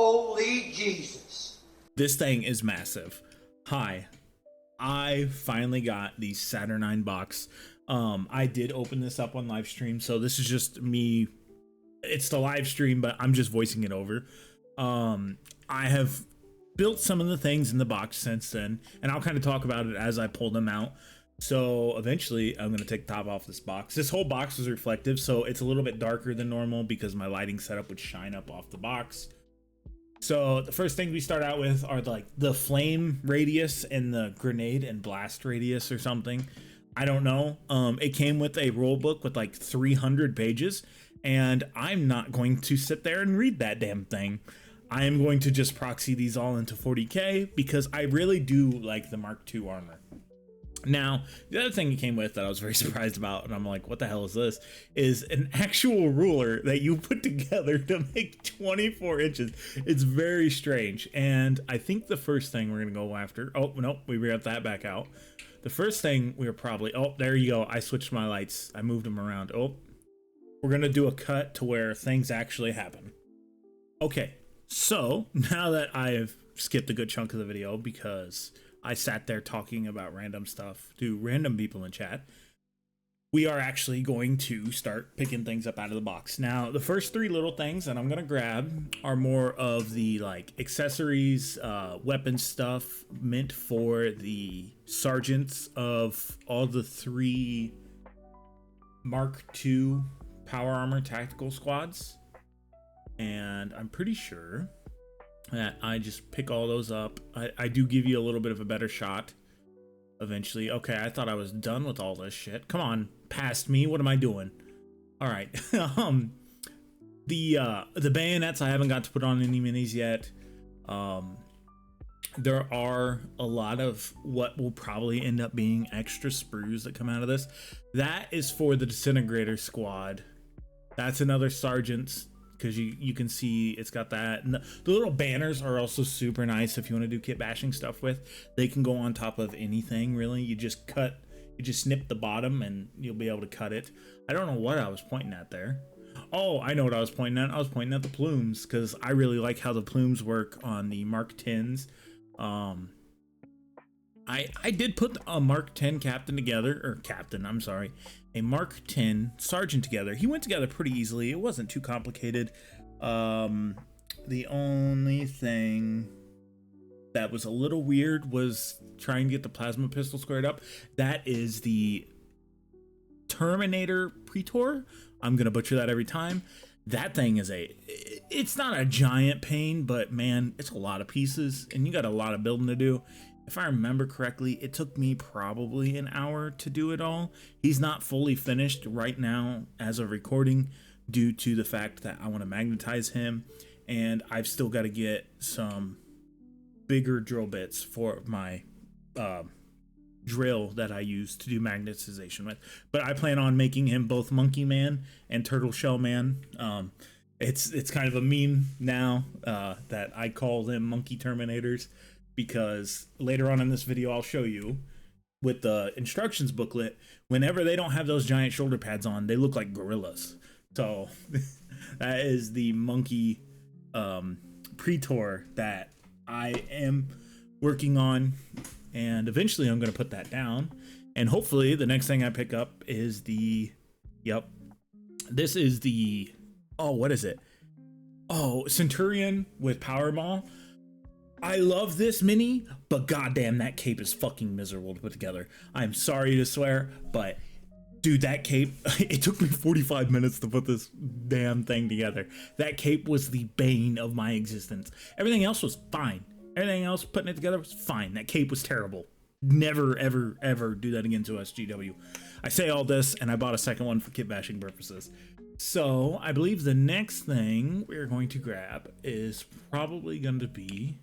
Holy Jesus. This thing is massive. Hi, I finally got the Saturnine box. I did open this up on live stream, so this is just me. It's the live stream, but I'm just voicing it over. I have built some of the things in the box since then, and I'll kind of talk about it as I pull them out. So eventually I'm going to take the top off this box. This whole box is reflective, so it's a little bit darker than normal because my lighting setup would shine up off the box. So the first thing we start out with are like the flame radius and the grenade and blast radius or something. I don't know. It came with a rule book with like 300 pages, and I'm not going to sit there and read that damn thing. I am going to just proxy these all into 40K because I really do like the Mark II armor. Now, the other thing it came with that I was very surprised about, and I'm like, what the hell is this, is an actual ruler that you put together to make 24 inches. It's very strange. And I think the first thing we're going to go after, oh, nope, we got that back out. The first thing we were probably, oh, there you go. I switched my lights. I moved them around. Oh, we're going to do a cut to where things actually happen. Okay, so now that I've skipped a good chunk of the video because I sat there talking about random stuff to random people in chat, we are actually going to start picking things up out of the box. Now, the first three little things that I'm going to grab are more of the like accessories, weapon stuff meant for the sergeants of all the 3 Mark II power armor tactical squads. And I'm pretty sure that I just pick all those up. I do give you a little bit of a better shot eventually. Okay, I thought I was done with all this shit. Come on, past me. What am I doing? All right. The bayonets, I haven't got to put on any minis yet. There are a lot of what will probably end up being extra sprues that come out of this. That is for the disintegrator squad. That's another sergeant's, because you can see it's got that. And the little banners are also super nice if you want to do kit bashing stuff with. They can go on top of anything, really. You just snip the bottom and you'll be able to cut it. I don't know what I was pointing at there. Oh, I know what I was pointing at. I was pointing at the plumes because I really like how the plumes work on the Mark 10s. I did put a Mark 10 captain together, or captain, I'm sorry, a Mark 10 sergeant together. He went together pretty easily. It wasn't too complicated. The only thing that was a little weird was trying to get the plasma pistol squared up. That is the Terminator Praetor. I'm gonna butcher that every time. That thing is it's not a giant pain, but man, it's a lot of pieces and you got a lot of building to do. If I remember correctly, it took me probably an hour to do it all. He's not fully finished right now as of recording due to the fact that I want to magnetize him, and I've still got to get some bigger drill bits for my drill that I use to do magnetization with. But I plan on making him both Monkey Man and Turtle Shell Man. It's kind of a meme now that I call them Monkey Terminators, because later on in this video I'll show you with the instructions booklet, whenever they don't have those giant shoulder pads on, they look like gorillas. So that is the monkey Praetor that I am working on, and eventually I'm going to put that down, and hopefully the next thing I pick up is the, this is the, oh, what is it? Oh, Centurion with Power Maul. I love this mini, but goddamn, that cape is fucking miserable to put together. I'm sorry to swear, but dude, that cape, it took me 45 minutes to put this damn thing together. That cape was the bane of my existence. Everything else was fine. Everything else, putting it together, was fine. That cape was terrible. Never, ever, ever do that again to SGW. I say all this, and I bought a second one for kit bashing purposes. So I believe the next thing we're going to grab is probably going to be,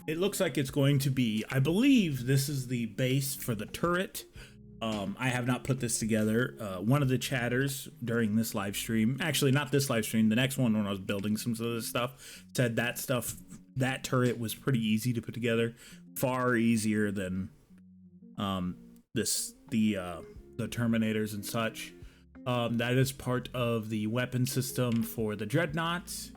it looks like it's going to be, I believe this is the base for the turret. I have not put this together. One of the chatters during this live stream, actually not this live stream, the next one when I was building some of this stuff, said that turret was pretty easy to put together, far easier than the Terminators and such. That is part of the weapon system for the Dreadnoughts.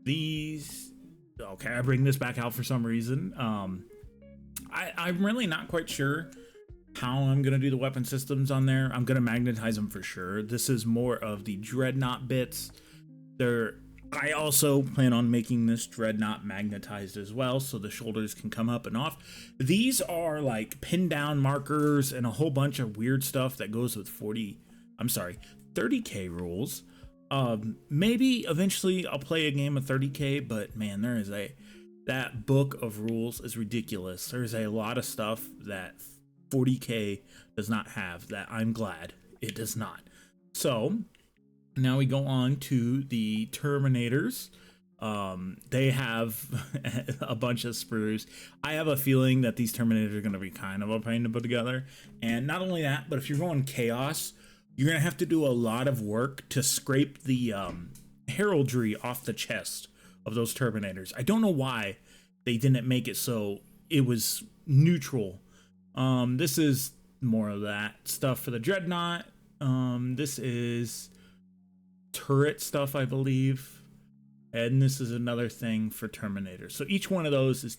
These, okay, I bring this back out for some reason. I'm really not quite sure how I'm gonna do the weapon systems on there. I'm gonna magnetize them for sure. This is more of the dreadnought bits. I also plan on making this dreadnought magnetized as well, so the shoulders can come up and off. These are like pin down markers and a whole bunch of weird stuff that goes with 30K rules. Maybe eventually I'll play a game of 30K, but man, that book of rules is ridiculous. There's a lot of stuff that 40K does not have that I'm glad it does not. So now we go on to the Terminators. They have a bunch of sprues. I have a feeling that these Terminators are going to be kind of a pain to put together. And not only that, but if you're going chaos, you're going to have to do a lot of work to scrape the heraldry off the chest of those Terminators. I don't know why they didn't make it so it was neutral. This is more of that stuff for the Dreadnought. This is turret stuff, I believe. And this is another thing for Terminator. So each one of those is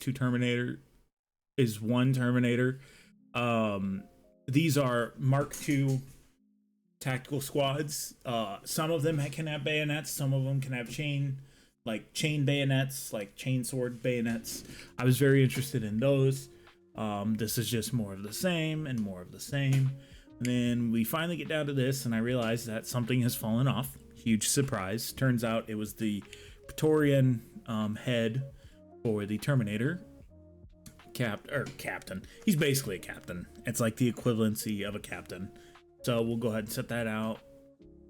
one Terminator. These are Mark II tactical squads. Some of them can have bayonets. Some of them can have chain bayonets, like chain sword bayonets. I was very interested in those. This is just more of the same and more of the same. And then we finally get down to this, and I realize that something has fallen off. Huge surprise. Turns out it was the Praetorian head for the Terminator. Captain. He's basically a captain. It's like the equivalency of a captain. So we'll go ahead and set that out.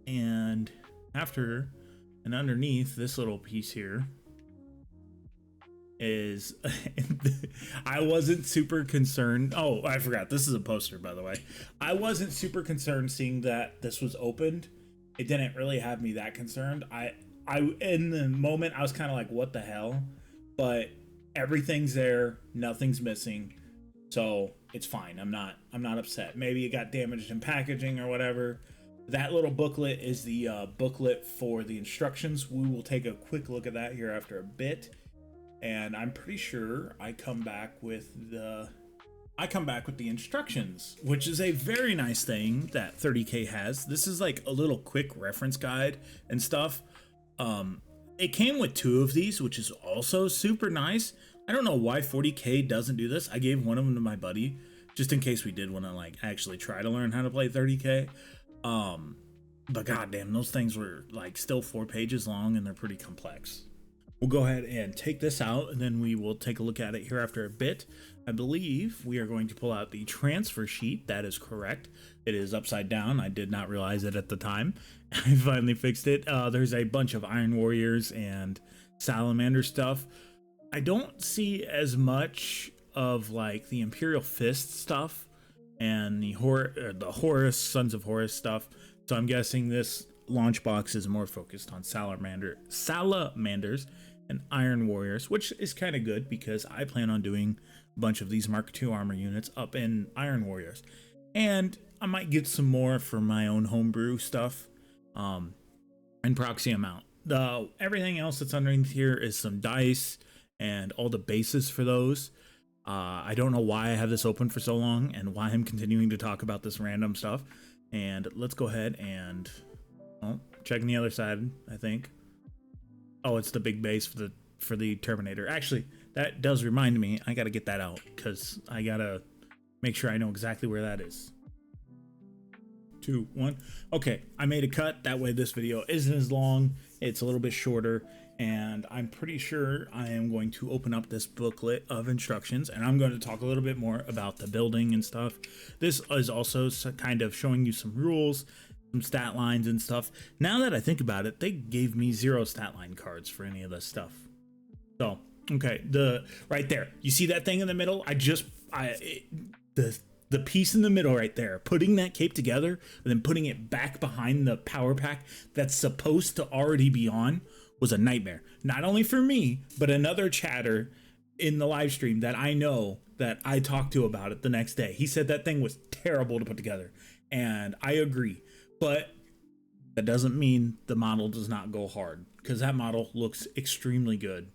And after and underneath this little piece here is I wasn't super concerned. Oh, I forgot. This is a poster, by the way. I wasn't super concerned seeing that this was opened. It didn't really have me that concerned. I in the moment I was kind of like, what the hell? But everything's there, nothing's missing, so it's fine. I'm not upset. Maybe it got damaged in packaging or whatever. That little booklet is the booklet for the instructions. We will take a quick look at that here after a bit, and I'm pretty sure I come back with the instructions, which is a very nice thing that 30K has. This is like a little quick reference guide and stuff. It came with 2 of these, which is also super nice. I don't know why 40K doesn't do this. I gave one of them to my buddy just in case we did want to like actually try to learn how to play 30K. But goddamn, those things were like still 4 pages long and they're pretty complex. We'll go ahead and take this out, and then we will take a look at it here after a bit. I believe we are going to pull out the transfer sheet. That is correct. It is upside down. I did not realize it at the time. I finally fixed it. There's a bunch of Iron Warriors and Salamander stuff. I don't see as much of like the Imperial Fist stuff and the Horus, Sons of Horus stuff. So I'm guessing this launch box is more focused on Salamanders and Iron Warriors, which is kind of good because I plan on doing a bunch of these Mark II armor units up in Iron Warriors. And I might get some more for my own homebrew stuff and proxy amount. Everything else that's underneath here is some dice and all the bases for those. I don't know why I have this open for so long and why I'm continuing to talk about this random stuff. And let's go ahead and checking the other side, I think. Oh, it's the big base for the Terminator. Actually, that does remind me, I gotta get that out because I gotta make sure I know exactly where that is. 2, 1. Okay, I made a cut. That way this video isn't as long. It's a little bit shorter, and I'm pretty sure I am going to open up this booklet of instructions, and I'm going to talk a little bit more about the building and stuff. This is also kind of showing you some rules, some stat lines and stuff. Now that I think about it, they gave me 0 stat line cards for any of this stuff. So, okay, right there. You see that thing in the middle? The piece in the middle right there, putting that cape together and then putting it back behind the power pack that's supposed to already be on was a nightmare. Not only for me, but another chatter in the live stream that I know that I talked to about it the next day. He said that thing was terrible to put together, and I agree. But that doesn't mean the model does not go hard. because that model looks extremely good.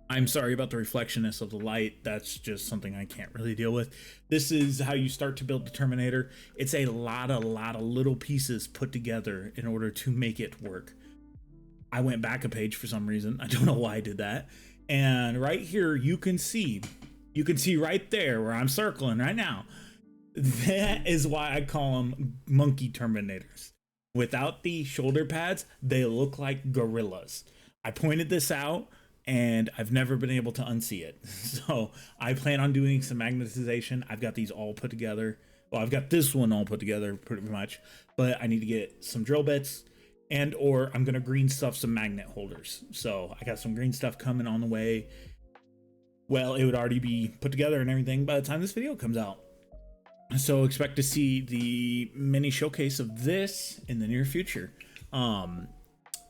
I'm sorry about the reflectionness of the light. That's just something I can't really deal with. This is how you start to build the Terminator. It's a lot of little pieces put together in order to make it work. I went back a page for some reason. I don't know why I did that. And right here, you can see right there where I'm circling right now. That is why I call them monkey Terminators. Without the shoulder pads, they look like gorillas. I pointed this out, and I've never been able to unsee it. So I plan on doing some magnetization. I've got these all put together. Well, I've got this one all put together pretty much, but I need to get some drill bits, and or I'm gonna green stuff some magnet holders. So I got some green stuff coming on the way. Well, it would already be put together and everything by the time this video comes out. So expect to see the mini showcase of this in the near future.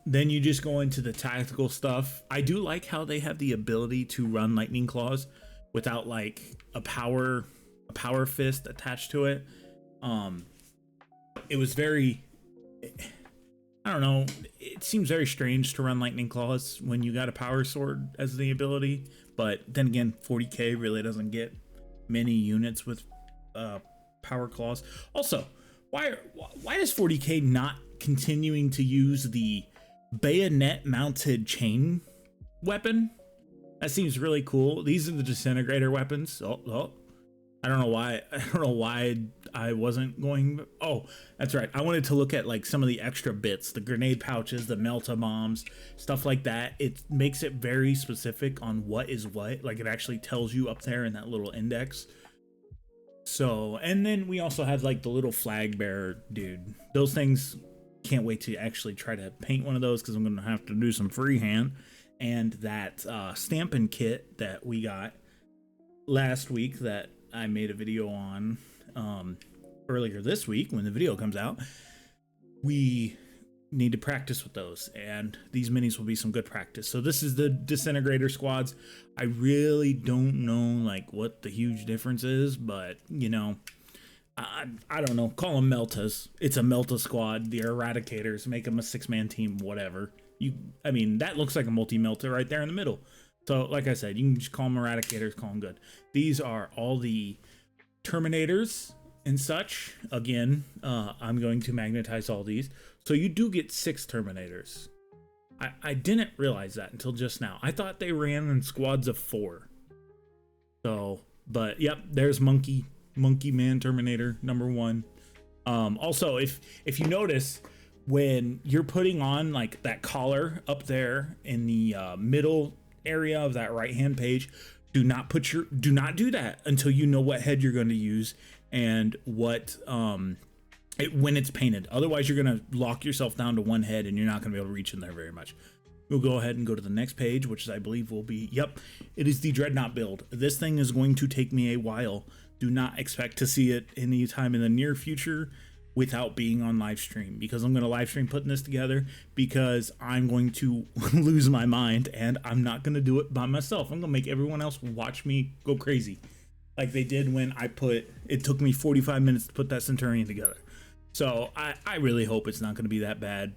Then you just go into the tactical stuff. I do like how they have the ability to run lightning claws without like a power fist attached to it. It was very, I don't know, it seems very strange to run lightning claws when you got a power sword as the ability, but then again, 40k really doesn't get many units with power claws. Also, why is 40k not continuing to use the bayonet mounted chain weapon? That seems really cool. These are the disintegrator weapons. I don't know why I wasn't going. Oh, that's right. I wanted to look at like some of the extra bits, the grenade pouches, the melta bombs, stuff like that. It makes it very specific on what is what. Like it actually tells you up there in that little index. So, and then we also have like the little flag bearer dude. Those things, can't wait to actually try to paint one of those because I'm going to have to do some freehand. And that stamping kit that we got last week that I made a video on earlier this week when the video comes out, we need to practice with those, and these minis will be some good practice. So this is the disintegrator squads. I really don't know like what the huge difference is, but you know, I don't know, call them meltas. It's a melta squad. The eradicators, make them a 6-man team, whatever. I mean, that looks like a multi-melta right there in the middle. So like I said, you can just call them eradicators, call them good. These are all the Terminators and such. Again, I'm going to magnetize all these. So you do get 6 Terminators. I didn't realize that until just now. I thought they ran in squads of 4. So, but yep, there's Monkey Man Terminator number 1. Also, if you notice, when you're putting on like that collar up there in the middle area of that right hand page, do not do that until you know what head you're going to use and what when it's painted. Otherwise you're going to lock yourself down to one head and you're not going to be able to reach in there very much. We'll go ahead and go to the next page, which I believe will be, yep, it is the Dreadnought build. This thing is going to take me a while. Do not expect to see it anytime in the near future without being on live stream, because I'm going to live stream putting this together, because I'm going to lose my mind and I'm not going to do it by myself. I'm going to make everyone else watch me go crazy like they did when it took me 45 minutes to put that Centurion together. So I really hope it's not going to be that bad.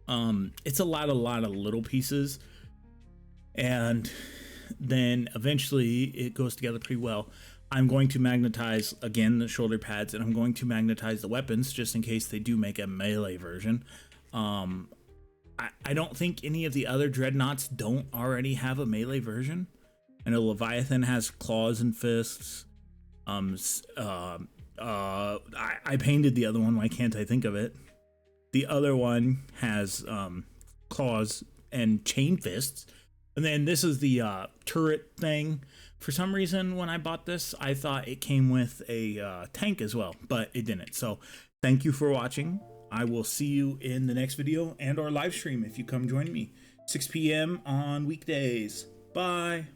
It's a lot of little pieces, and then eventually it goes together pretty well. I'm going to magnetize again the shoulder pads, and I'm going to magnetize the weapons just in case they do make a melee version. I don't think any of the other dreadnoughts don't already have a melee version. I know Leviathan has claws and fists. I painted the other one. Why can't I think of it? The other one has claws and chain fists. And then this is the turret thing. For some reason, when I bought this, I thought it came with a tank as well, but it didn't. So thank you for watching. I will see you in the next video and our live stream if you come join me. 6 p.m. on weekdays. Bye.